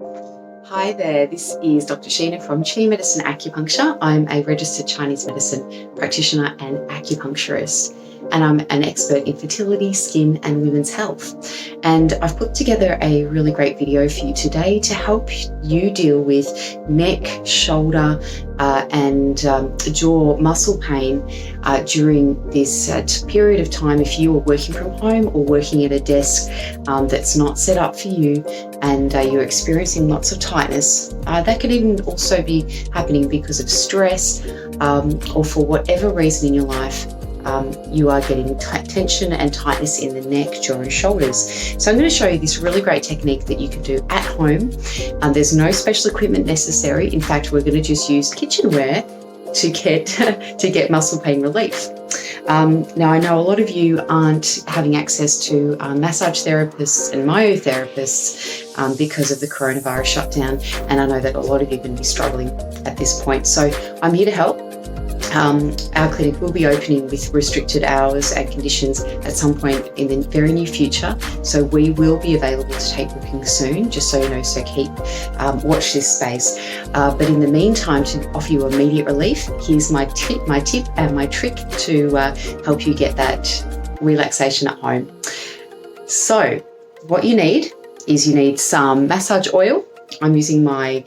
Hi there, this is Dr. Sheena from Chi Medicine Acupuncture. I'm a registered Chinese medicine practitioner and acupuncturist, and I'm an expert in fertility, skin and women's health. And I've put together a really great video for you today to help you deal with neck, shoulder and jaw muscle pain during this period of time if you are working from home or working at a desk that's not set up for you, and you're experiencing lots of tightness. That can even also be happening because of stress or for whatever reason in your life. You are getting tension and tightness in the neck, jaw and shoulders. So I'm going to show you this really great technique that you can do at home. There's no special equipment necessary. In fact, we're going to just use kitchenware to get muscle pain relief. Now, I know a lot of you aren't having access to massage therapists and myotherapists because of the coronavirus shutdown, and I know that a lot of you are going to be struggling at this point. So I'm here to help. Our clinic will be opening with restricted hours and conditions at some point in the very near future, so we will be available to take bookings soon, just so you know, so watch this space. But in the meantime, to offer you immediate relief, here's my tip and my trick to help you get that relaxation at home. So what you need is some massage oil. I'm using my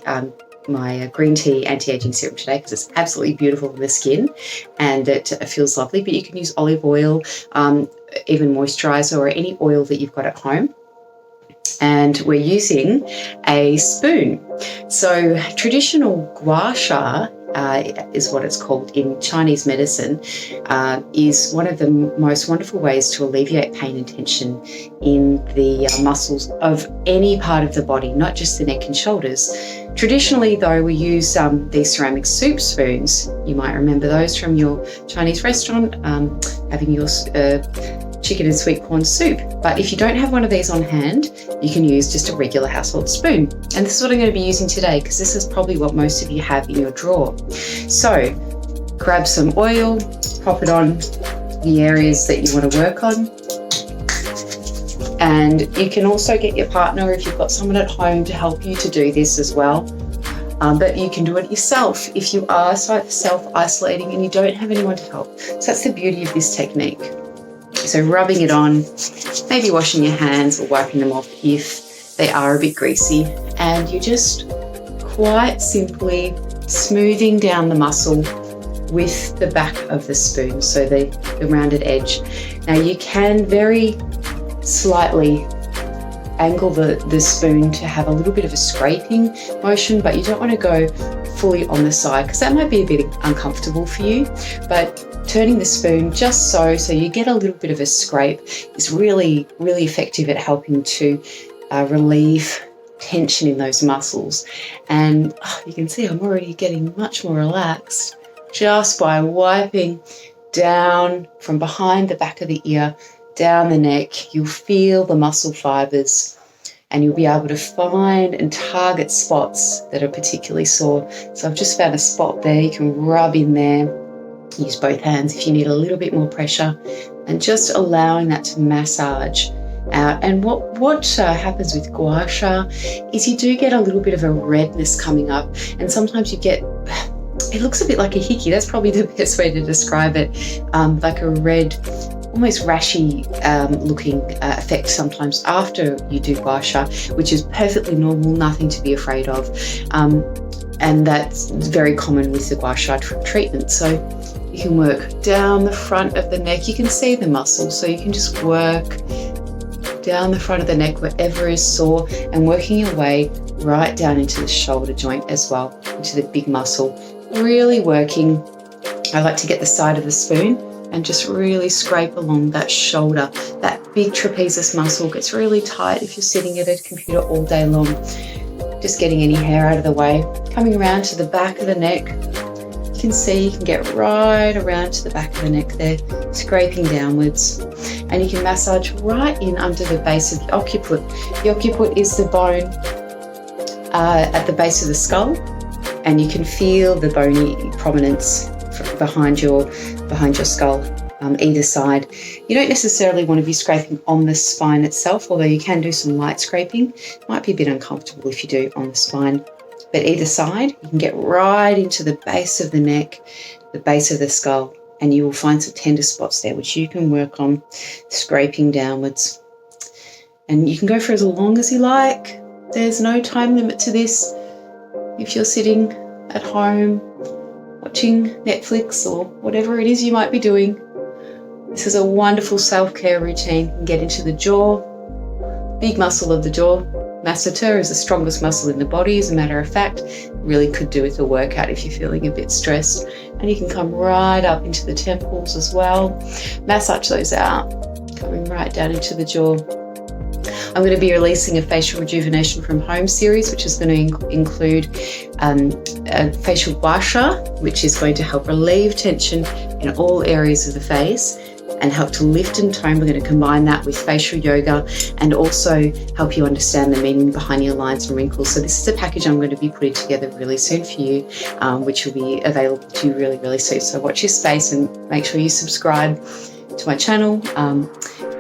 green tea anti-aging serum today because it's absolutely beautiful on the skin and it feels lovely, but you can use olive oil, even moisturizer or any oil that you've got at home. And we're using a spoon. So traditional Gua Sha is what it's called in Chinese medicine, is one of the most wonderful ways to alleviate pain and tension in the muscles of any part of the body, not just the neck and shoulders. Traditionally, though, we use these ceramic soup spoons. You might remember those from your Chinese restaurant, having your chicken and sweet corn soup. But if you don't have one of these on hand, you can use just a regular household spoon. And this is what I'm going to be using today because this is probably what most of you have in your drawer. So grab some oil, pop it on the areas that you want to work on. And you can also get your partner, if you've got someone at home, to help you to do this as well. But you can do it yourself if you are self-isolating and you don't have anyone to help. So that's the beauty of this technique. So rubbing it on, maybe washing your hands or wiping them off if they are a bit greasy. And you're just quite simply smoothing down the muscle with the back of the spoon, so the rounded edge. Now you can very slightly angle the spoon to have a little bit of a scraping motion, but you don't want to go fully on the side because that might be a bit uncomfortable for you. But turning the spoon just so you get a little bit of a scrape is really, really effective at helping to relieve tension in those muscles. And you can see I'm already getting much more relaxed just by wiping down from behind the back of the ear, down the neck. You'll feel the muscle fibers and you'll be able to find and target spots that are particularly sore. So I've just found a spot there. You can rub in there. Use both hands if you need a little bit more pressure, and just allowing that to massage out. And what happens with Gua Sha is you do get a little bit of a redness coming up, and sometimes you get, it looks a bit like a hickey. That's probably the best way to describe it, like a red, almost rashy looking effect sometimes after you do Gua Sha, which is perfectly normal, nothing to be afraid of. And that's very common with the Gua Sha treatment. So you can work down the front of the neck. You can see the muscle, so you can just work down the front of the neck wherever is sore, and working your way right down into the shoulder joint as well, into the big muscle. Really working. I like to get the side of the spoon and just really scrape along that shoulder. That big trapezius muscle gets really tight if you're sitting at a computer all day long. Just getting any hair out of the way. Coming around to the back of the neck. You can see you can get right around to the back of the neck there, scraping downwards. And you can massage right in under the base of the occiput. The occiput is the bone at the base of the skull, and you can feel the bony prominence behind your skull. either side. You don't necessarily want to be scraping on the spine itself, although you can do some light scraping. It might be a bit uncomfortable if you do on the spine. But either side, you can get right into the base of the neck, the base of the skull, and you will find some tender spots there, which you can work on scraping downwards. And you can go for as long as you like. There's no time limit to this. If you're sitting at home watching Netflix or whatever it is you might be doing, this is a wonderful self-care routine. You can get into the jaw, big muscle of the jaw. Masseter is the strongest muscle in the body, as a matter of fact. Really could do with a workout if you're feeling a bit stressed. And you can come right up into the temples as well. Massage those out, coming right down into the jaw. I'm going to be releasing a facial rejuvenation from home series, which is going to include a facial Gua Sha, which is going to help relieve tension in all areas of the face and help to lift and tone. We're going to combine that with facial yoga and also help you understand the meaning behind your lines and wrinkles. So this is a package I'm going to be putting together really soon for you, which will be available to you really, really soon. So watch your space and make sure you subscribe to my channel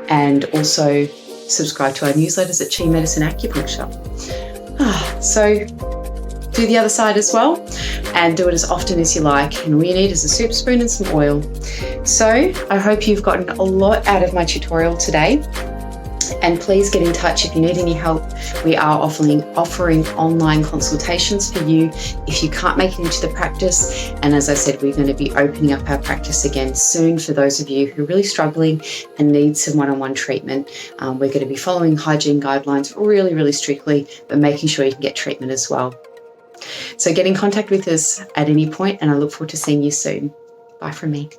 and also subscribe to our newsletters at Chi Medicine Acupuncture. So do the other side as well and do it as often as you like. And all you need is a soup spoon and some oil. So I hope you've gotten a lot out of my tutorial today. And please get in touch if you need any help. We are offering online consultations for you if you can't make it into the practice. And as I said, we're going to be opening up our practice again soon for those of you who are really struggling and need some one-on-one treatment. We're going to be following hygiene guidelines really, really strictly, but making sure you can get treatment as well. So get in contact with us at any point, and I look forward to seeing you soon. Bye from me.